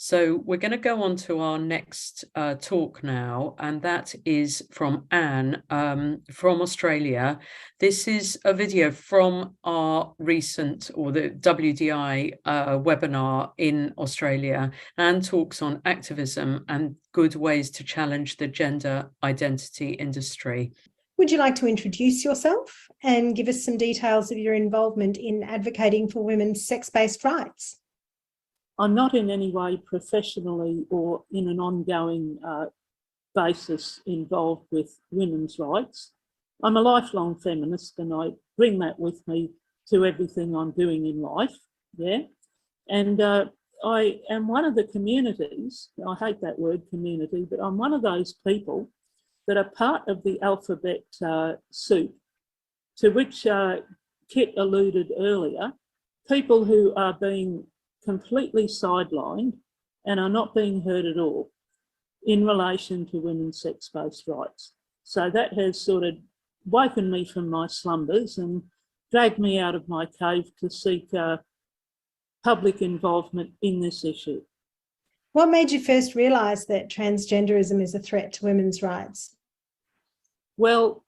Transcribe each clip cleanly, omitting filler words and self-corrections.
So we're going to go on to our next talk now, and that is from Anne from Australia. This is a video from our recent, or the WDI webinar in Australia. Anne talks on activism and good ways to challenge the gender identity industry. Would you like to introduce yourself and give us some details of your involvement in advocating for women's sex-based rights? I'm not in any way professionally or in an ongoing basis involved with women's rights. I'm a lifelong feminist and I bring that with me to everything I'm doing in life, And I am one of the communities, I hate that word community, but I'm one of those people that are part of the alphabet soup, to which Kit alluded earlier, people who are being completely sidelined and are not being heard at all in relation to women's sex-based rights. So that has sort of woken me from my slumbers and dragged me out of my cave to seek public involvement in this issue. What made you first realise that transgenderism is a threat to women's rights? Well,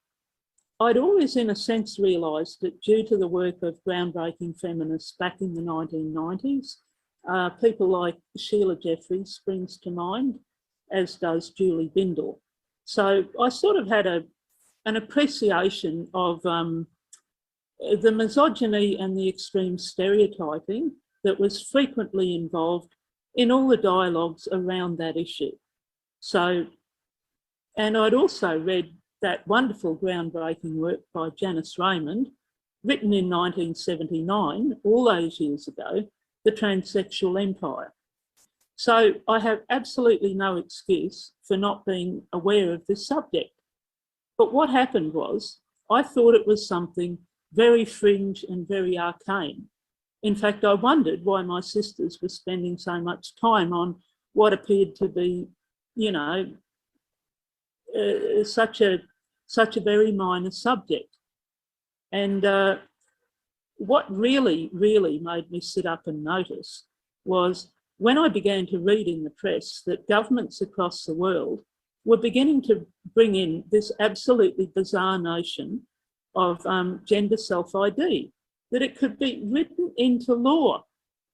I'd always, in a sense, realised that due to the work of groundbreaking feminists back in the 1990s, people like Sheila Jeffries springs to mind, as does Julie Bindel. So I sort of had an appreciation of the misogyny and the extreme stereotyping that was frequently involved in all the dialogues around that issue. So, and I'd also read that wonderful groundbreaking work by Janice Raymond, written in 1979, all those years ago, The Transsexual Empire. So I have absolutely no excuse for not being aware of this subject. But what happened was, I thought it was something very fringe and very arcane. In fact, I wondered why my sisters were spending so much time on what appeared to be, you know, such a very minor subject. And what really made me sit up and notice was when I began to read in the press that governments across the world were beginning to bring in this absolutely bizarre notion of gender self-ID, that it could be written into law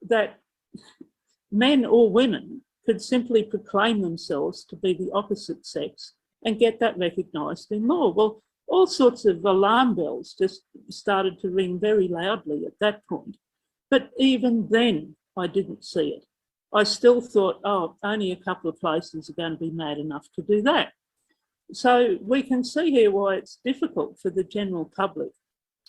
that men or women could simply proclaim themselves to be the opposite sex and get that recognised in law. Well, all sorts of alarm bells just started to ring very loudly at that point. But even then, I didn't see it. I still thought, oh, only a couple of places are going to be mad enough to do that. So we can see here why it's difficult for the general public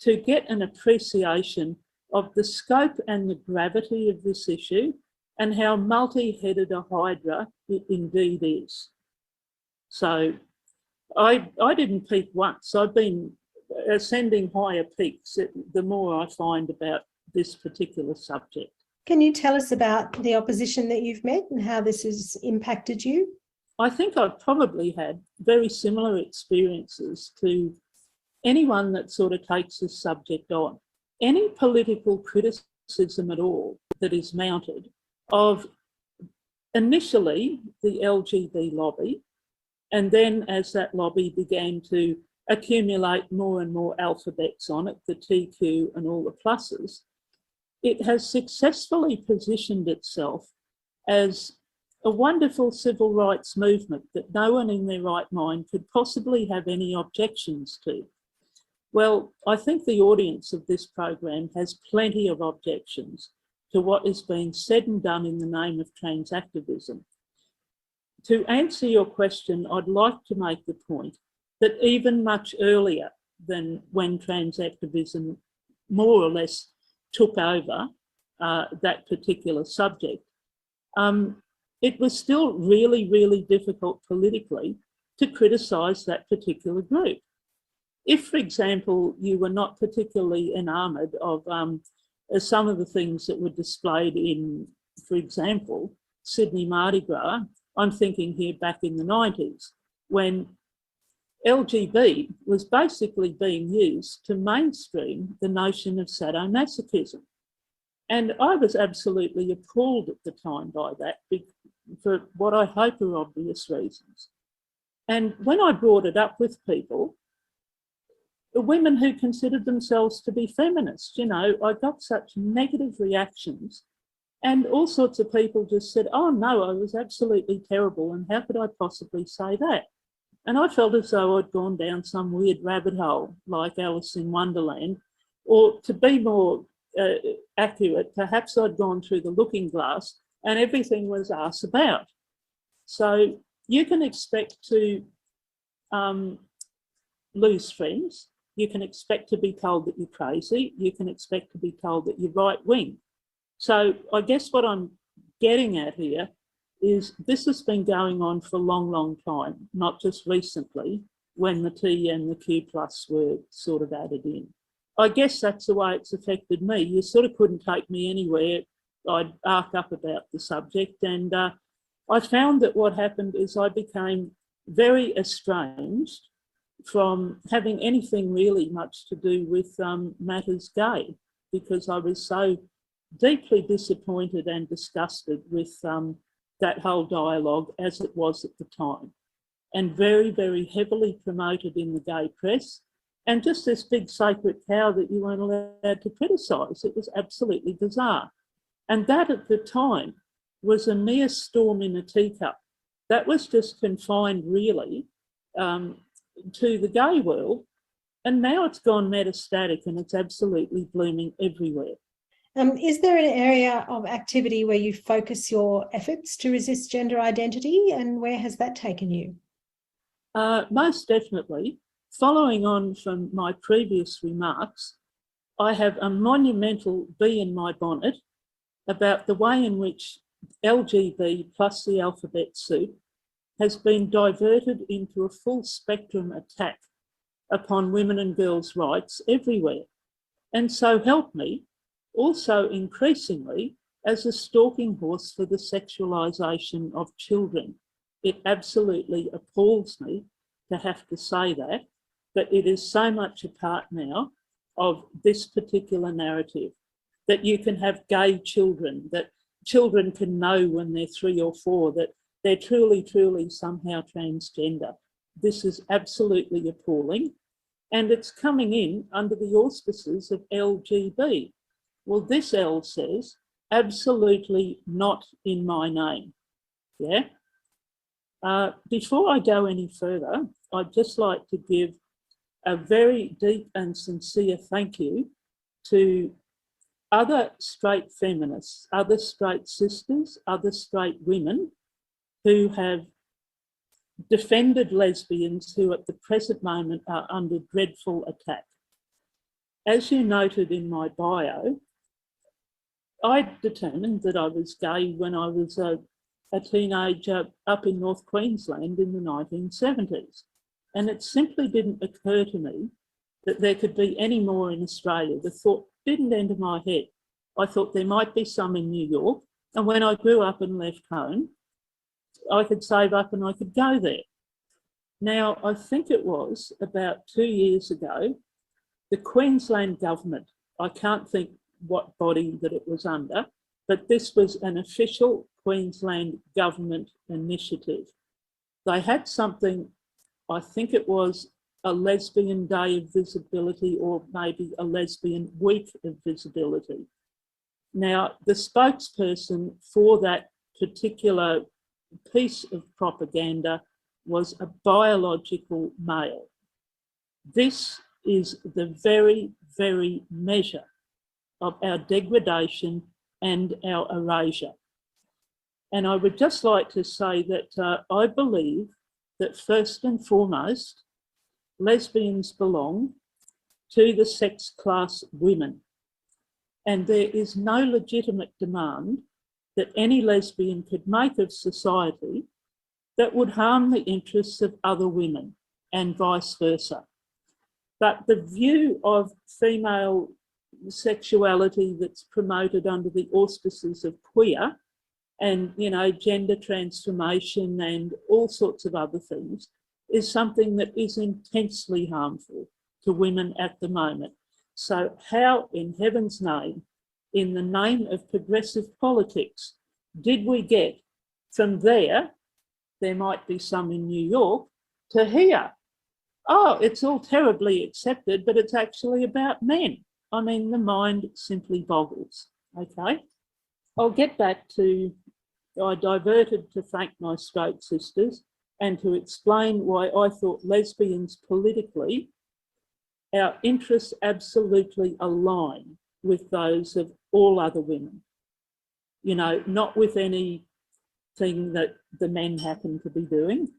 to get an appreciation of the scope and the gravity of this issue and how multi-headed a hydra it indeed is. So I didn't peak once. I've been ascending higher peaks the more I find about this particular subject. Can you tell us about the opposition that you've met and how this has impacted you? I think I've probably had very similar experiences to anyone that sort of takes this subject on. Any political criticism at all that is mounted of initially the LGBT lobby, and then as that lobby began to accumulate more and more alphabets on it, the TQ and all the pluses, it has successfully positioned itself as a wonderful civil rights movement that no one in their right mind could possibly have any objections to. Well, I think the audience of this program has plenty of objections to what is being said and done in the name of trans activism. To answer your question, I'd like to make the point that even much earlier than when trans activism more or less took over that particular subject, it was still really difficult politically to criticise that particular group. If, for example, you were not particularly enamoured of some of the things that were displayed in, for example, Sydney Mardi Gras, I'm thinking here back in the 90s, when LGB was basically being used to mainstream the notion of sadomasochism. And I was absolutely appalled at the time by that, for what I hope are obvious reasons. And when I brought it up with people, the women who considered themselves to be feminists, you know, I got such negative reactions, and all sorts of people just said, oh no, I was absolutely terrible, and how could I possibly say that? And I felt as though I'd gone down some weird rabbit hole like Alice in Wonderland, or to be more accurate, perhaps I'd gone through the looking glass and everything was arse about. So you can expect to lose friends. You can expect to be told that you're crazy. You can expect to be told that you're right wing. So I guess what I'm getting at here is this has been going on for a long, long time, not just recently when the T and the Q plus were sort of added in. I guess that's the way it's affected me. You sort of couldn't take me anywhere. I'd arc up about the subject, and I found that what happened is I became very estranged from having anything really much to do with matters gay, because I was so deeply disappointed and disgusted with that whole dialogue as it was at the time, and very, very heavily promoted in the gay press, and just this big sacred cow that you weren't allowed to criticise. It was absolutely bizarre. And that at the time was a mere storm in a teacup. That was just confined really to the gay world, and now it's gone metastatic and it's absolutely blooming everywhere. Is there an area of activity where you focus your efforts to resist gender identity, and where has that taken you? Most definitely. Following on from my previous remarks, I have a monumental bee in my bonnet about the way in which LGB plus the alphabet soup has been diverted into a full spectrum attack upon women and girls' rights everywhere. And so help me, also increasingly as a stalking horse for the sexualisation of children. It absolutely appalls me to have to say that, but it is so much a part now of this particular narrative, that you can have gay children, that children can know when they're 3 or 4 that they're truly, truly somehow transgender. This is absolutely appalling. And it's coming in under the auspices of LGB. Well, this L says, absolutely not in my name. Yeah. Before I go any further, I'd just like to give a very deep and sincere thank you to other straight feminists, other straight sisters, other straight women who have defended lesbians who at the present moment are under dreadful attack. As you noted in my bio, I determined that I was gay when I was a teenager up in North Queensland in the 1970s. And it simply didn't occur to me that there could be any more in Australia. The thought didn't enter my head. I thought there might be some in New York. And when I grew up and left home, I could save up and I could go there. Now, I think it was about 2 years ago, the Queensland government, I can't think what body that it was under, but this was an official Queensland government initiative. They had something, I think it was a Lesbian Day of Visibility, or maybe a Lesbian Week of Visibility. Now, the spokesperson for that particular piece of propaganda was a biological male. This is the very, very measure of our degradation and our erasure. And I would just like to say that I believe that first and foremost, lesbians belong to the sex class women. And there is no legitimate demand that any lesbian could make of society that would harm the interests of other women, and vice versa. But the view of female sexuality that's promoted under the auspices of queer and, you know, gender transformation and all sorts of other things is something that is intensely harmful to women at the moment. So how in heaven's name, in the name of progressive politics, did we get from there might be some in New York, to here, oh, it's all terribly accepted, but it's actually about men. I mean, the mind simply boggles, okay? I'll get back to, I diverted to thank my straight sisters and to explain why I thought lesbians politically, our interests absolutely align with those of all other women. You know, not with anything that the men happen to be doing.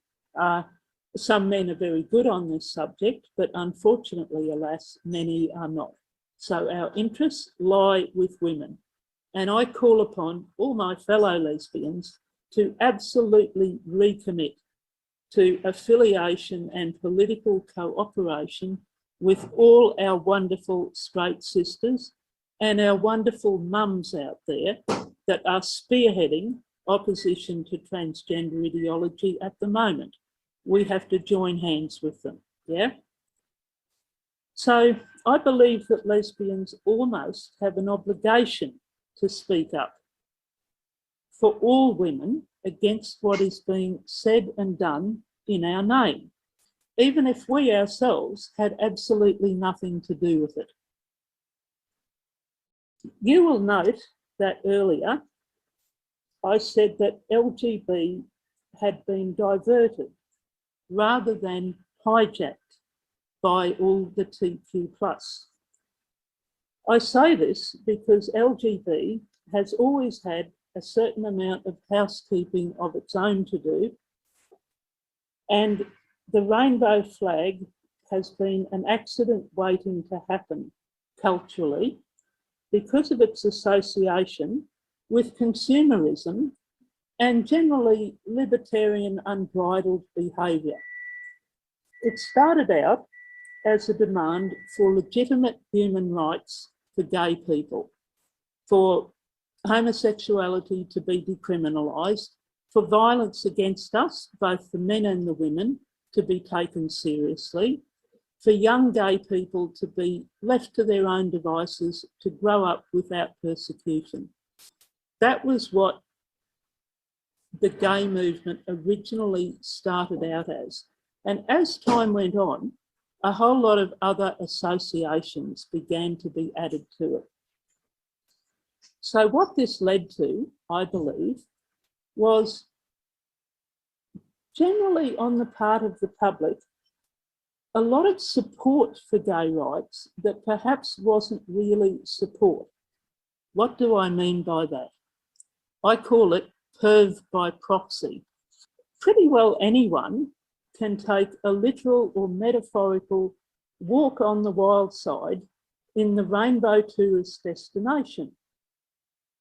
Some men are very good on this subject, but unfortunately, alas, many are not. So our interests lie with women. And I call upon all my fellow lesbians to absolutely recommit to affiliation and political cooperation with all our wonderful straight sisters and our wonderful mums out there that are spearheading opposition to transgender ideology at the moment. We have to join hands with them, yeah? So I believe that lesbians almost have an obligation to speak up for all women against what is being said and done in our name, even if we ourselves had absolutely nothing to do with it. You will note that earlier I said that LGB had been diverted rather than hijacked by all the TQ+. I say this because LGB has always had a certain amount of housekeeping of its own to do, and the rainbow flag has been an accident waiting to happen culturally because of its association with consumerism and generally libertarian unbridled behaviour. It started out as a demand for legitimate human rights for gay people, for homosexuality to be decriminalised, for violence against us, both the men and the women, to be taken seriously, for young gay people to be left to their own devices, to grow up without persecution. That was what the gay movement originally started out as. And as time went on, a whole lot of other associations began to be added to it. So what this led to, I believe, was generally on the part of the public, a lot of support for gay rights that perhaps wasn't really support. What do I mean by that? I call it perv by proxy. Pretty well anyone can take a literal or metaphorical walk on the wild side in the rainbow tourist destination.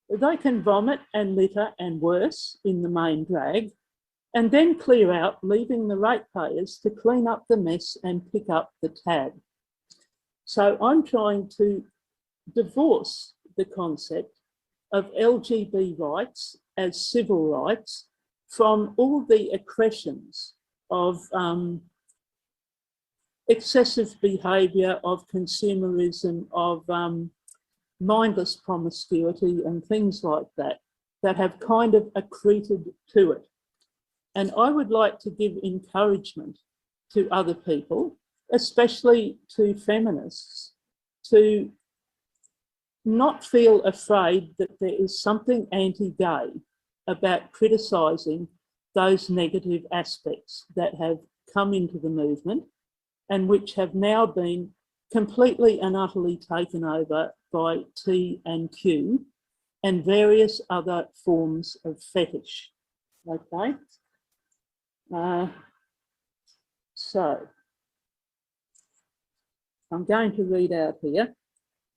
They can vomit and litter and worse in the main drag, and then clear out, leaving the ratepayers to clean up the mess and pick up the tab. So I'm trying to divorce the concept of LGB rights as civil rights from all the accretions of excessive behaviour, of consumerism, of mindless promiscuity and things like that, that have kind of accreted to it. And I would like to give encouragement to other people, especially to feminists, to not feel afraid that there is something anti-gay about criticising those negative aspects that have come into the movement and which have now been completely and utterly taken over by T and Q and various other forms of fetish. Okay? So I'm going to read out here.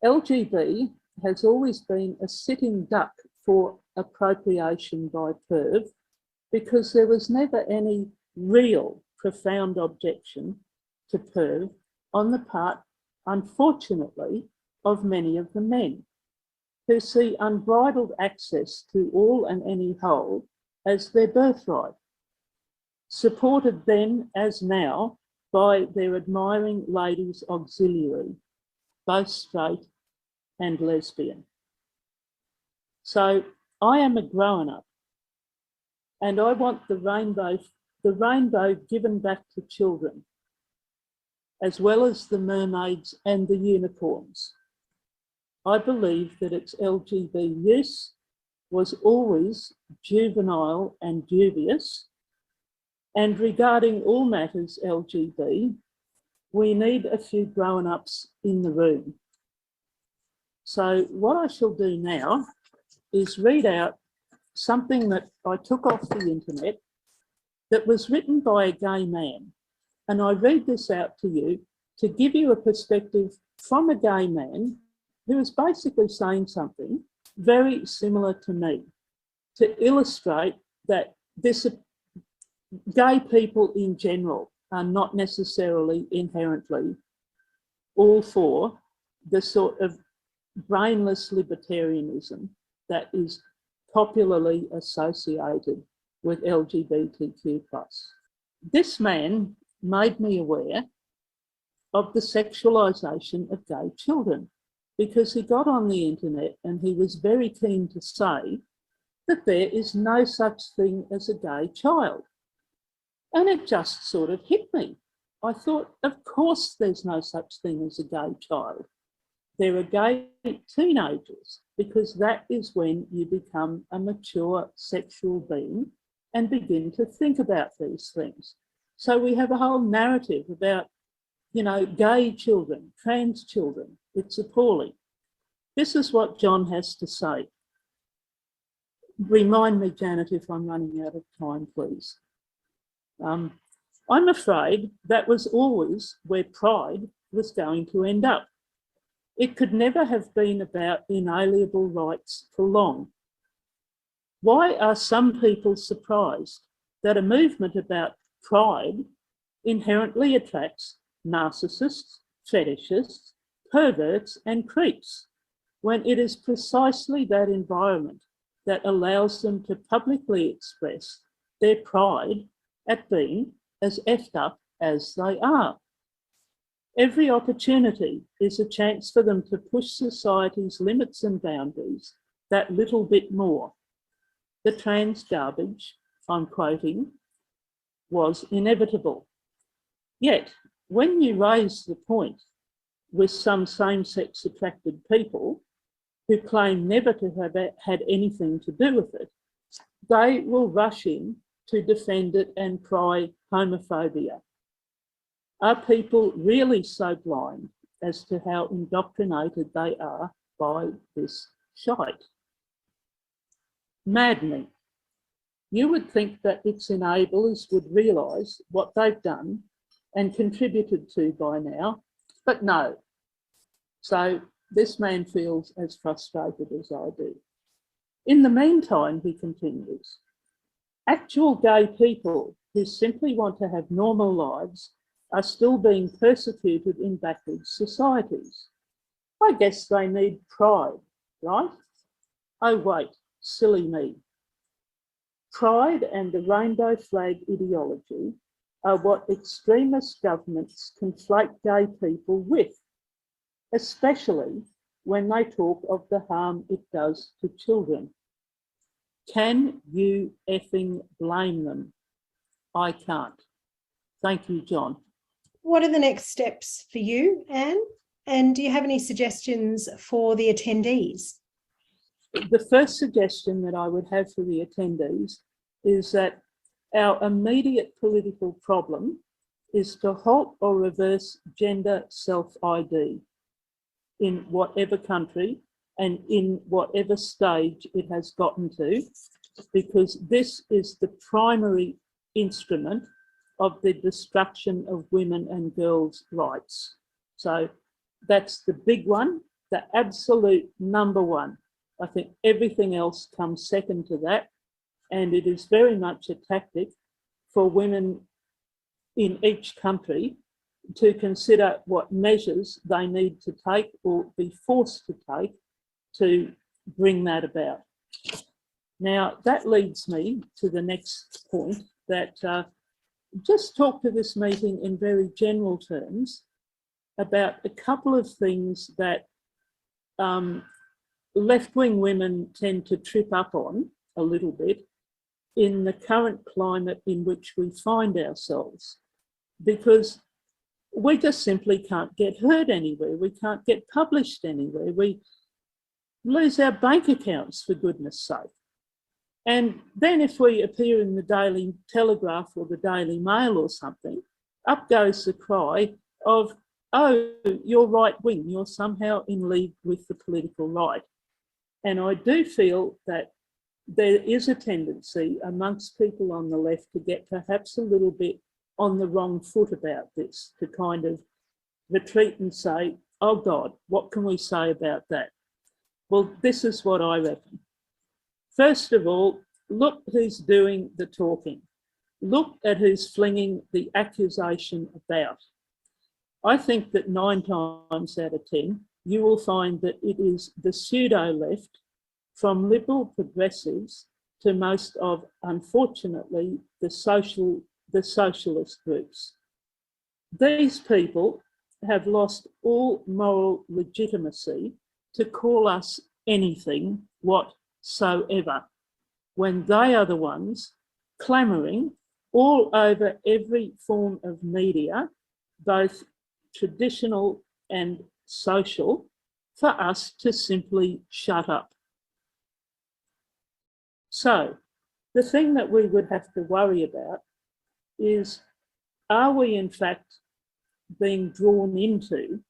LGB has always been a sitting duck for appropriation by perv because there was never any real profound objection to perv on the part, unfortunately, of many of the men who see unbridled access to all and any whole as their birthright, supported then as now by their admiring ladies auxiliary, both straight and lesbian. So I am a grown-up and I want the rainbow given back to children, as well as the mermaids and the unicorns. I believe that its LGB use was always juvenile and dubious, and regarding all matters LGB, we need a few grown-ups in the room. So what I shall do now is read out something that I took off the internet that was written by a gay man. And I read this out to you to give you a perspective from a gay man who is basically saying something very similar to me, to illustrate that gay people in general are not necessarily inherently all for the sort of brainless libertarianism that is popularly associated with LGBTQ+. This man made me aware of the sexualisation of gay children because he got on the internet and he was very keen to say that there is no such thing as a gay child. And it just sort of hit me. I thought, of course there's no such thing as a gay child. There are gay teenagers, because that is when you become a mature sexual being and begin to think about these things. So we have a whole narrative about, you know, gay children, trans children. It's appalling. This is what John has to say. Remind me, Janet, if I'm running out of time, please. I'm afraid that was always where pride was going to end up. It could never have been about inalienable rights for long. Why are some people surprised that a movement about pride inherently attracts narcissists, fetishists, perverts, and creeps, when it is precisely that environment that allows them to publicly express their pride at being as effed up as they are? Every opportunity is a chance for them to push society's limits and boundaries that little bit more. The trans garbage, I'm quoting, was inevitable. Yet, when you raise the point with some same-sex attracted people who claim never to have had anything to do with it, they will rush in to defend it and cry homophobia. Are people really so blind as to how indoctrinated they are by this shite? Maddening. You would think that its enablers would realise what they've done and contributed to by now, but no. So this man feels as frustrated as I do. In the meantime, he continues, actual gay people who simply want to have normal lives are still being persecuted in backwards societies. I guess they need pride, right? Oh wait, silly me. Pride and the rainbow flag ideology are what extremist governments conflate gay people with, especially when they talk of the harm it does to children. Can you effing blame them? I can't. Thank you, John. What are the next steps for you, Anne? And do you have any suggestions for the attendees? The first suggestion that I would have for the attendees is that our immediate political problem is to halt or reverse gender self-ID in whatever country and in whatever stage it has gotten to, because this is the primary instrument of the destruction of women and girls' rights. So that's the big one, the absolute number one. I think everything else comes second to that, and it is very much a tactic for women in each country to consider what measures they need to take or be forced to take to bring that about. Now, that leads me to the next point, that just talk to this meeting in very general terms about a couple of things that left-wing women tend to trip up on a little bit, in the current climate in which we find ourselves, because we just simply can't get heard anywhere. We can't get published anywhere. We lose our bank accounts, for goodness sake. And then if we appear in the Daily Telegraph or the Daily Mail or something, up goes the cry of, oh, you're right wing, you're somehow in league with the political right. And I do feel that there is a tendency amongst people on the left to get perhaps a little bit on the wrong foot about this, to kind of retreat and say, oh God, what can we say about that? Well, this is what I reckon. First of all, look who's doing the talking. Look at who's flinging the accusation about. I think that 9 times out of 10, you will find that it is the pseudo-left, from liberal progressives to most of, unfortunately, the socialist groups. These people have lost all moral legitimacy to call us anything whatsoever, when they are the ones clamouring all over every form of media, both traditional and social, for us to simply shut up. So the thing that we would have to worry about is, are we in fact being drawn into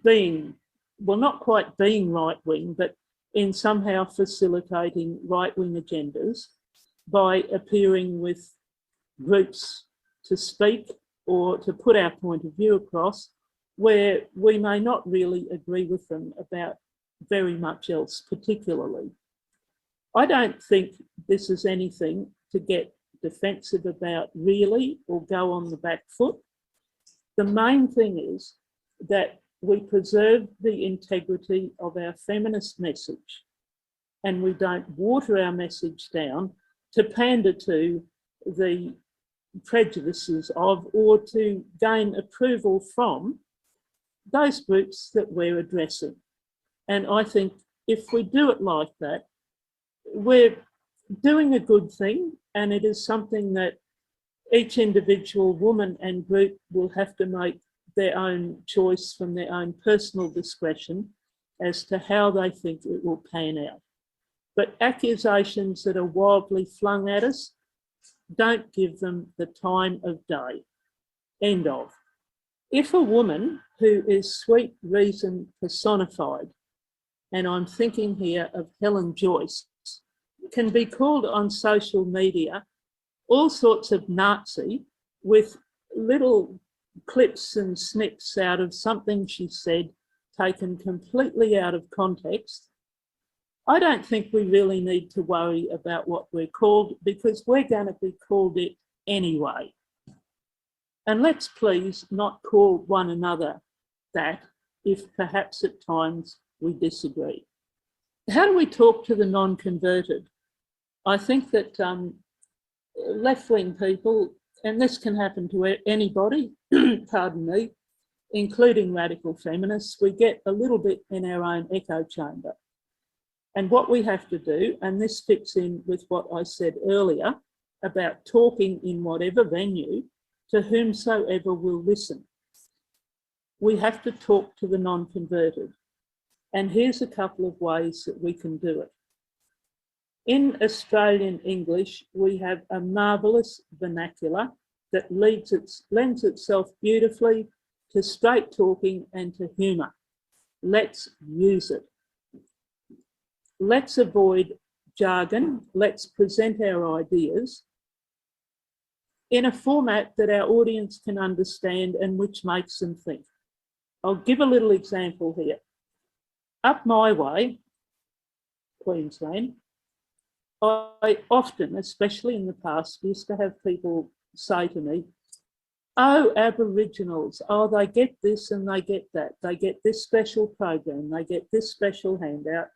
being, well, not quite being right-wing, but in somehow facilitating right-wing agendas by appearing with groups to speak or to put our point of view across, where we may not really agree with them about very much else particularly. I don't think this is anything to get defensive about really, or go on the back foot. The main thing is that we preserve the integrity of our feminist message, and we don't water our message down to pander to the prejudices of, or to gain approval from, those groups that we're addressing. And I think if we do it like that, we're doing a good thing, and it is something that each individual woman and group will have to make their own choice from their own personal discretion as to how they think it will pan out. But accusations that are wildly flung at us, don't give them the time of day. End of. If a woman who is sweet reason personified, and I'm thinking here of Helen Joyce, can be called on social media all sorts of Nazi with little clips and snips out of something she said, taken completely out of context, I don't think we really need to worry about what we're called, because we're going to be called it anyway. And let's please not call one another that, if perhaps at times we disagree. How do we talk to the non-converted? I think that left-wing people, and this can happen to anybody, pardon me, including radical feminists, we get a little bit in our own echo chamber. And what we have to do, and this fits in with what I said earlier about talking in whatever venue to whomsoever will listen, we have to talk to the non-converted. And here's a couple of ways that we can do it. In Australian English, we have a marvellous vernacular that lends itself beautifully to straight talking and to humour. Let's use it. Let's avoid jargon. Let's present our ideas in a format that our audience can understand and which makes them think. I'll give a little example here. Up my way, Queensland, I often, especially in the past, used to have people say to me, oh, Aboriginals, oh, they get this and they get that. They get this special program, they get this special handout.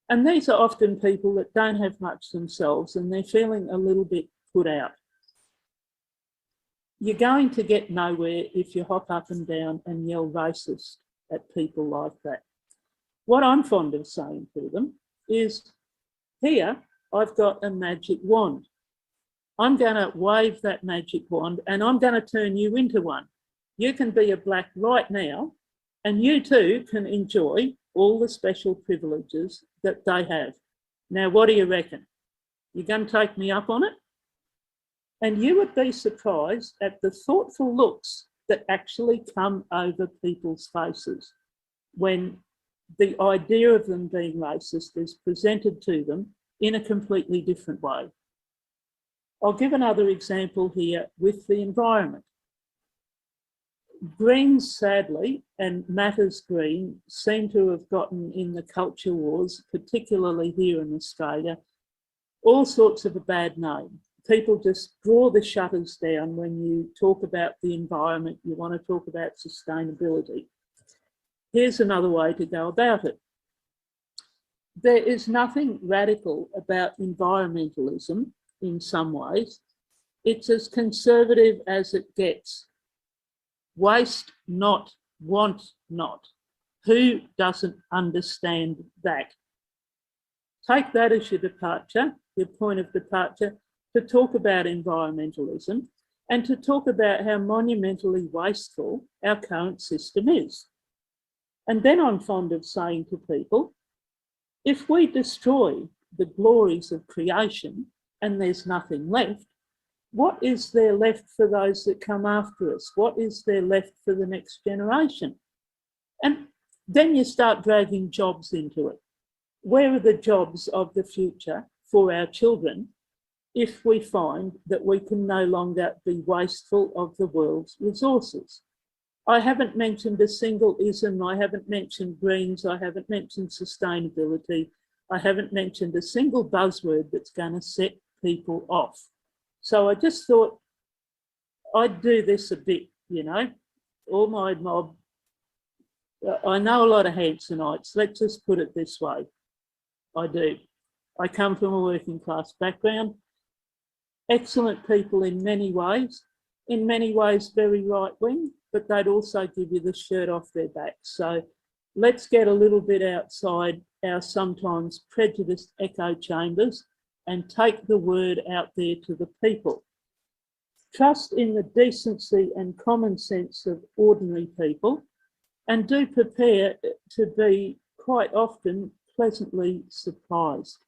And these are often people that don't have much themselves and they're feeling a little bit put out. You're going to get nowhere if you hop up and down and yell racist at people like that. What I'm fond of saying to them is, here, I've got a magic wand. I'm going to wave that magic wand and I'm going to turn you into one. You can be a black right now, and you too can enjoy all the special privileges that they have. Now, what do you reckon? You're going to take me up on it? And you would be surprised at the thoughtful looks that actually come over people's faces when the idea of them being racist is presented to them in a completely different way. I'll give another example here with the environment. Greens, sadly, and Matters Green seem to have gotten in the culture wars, particularly here in Australia, all sorts of a bad name. People just draw the shutters down when you talk about the environment, you want to talk about sustainability. Here's another way to go about it. There is nothing radical about environmentalism in some ways. It's as conservative as it gets. Waste not, want not. Who doesn't understand that? Take that as your departure, your point of departure, to talk about environmentalism and to talk about how monumentally wasteful our current system is. And then I'm fond of saying to people, if we destroy the glories of creation and there's nothing left, what is there left for those that come after us? What is there left for the next generation? And then you start dragging jobs into it. Where are the jobs of the future for our children if we find that we can no longer be wasteful of the world's resources? I haven't mentioned a single ism. I haven't mentioned Greens. I haven't mentioned sustainability. I haven't mentioned a single buzzword that's going to set people off. So I just thought I'd do this a bit, you know, all my mob. I know a lot of Hansonites, let's just put it this way. I do. I come from a working class background. Excellent people in many ways very right wing, but they'd also give you the shirt off their back. So let's get a little bit outside our sometimes prejudiced echo chambers and take the word out there to the people. Trust in the decency and common sense of ordinary people, and do prepare to be quite often pleasantly surprised.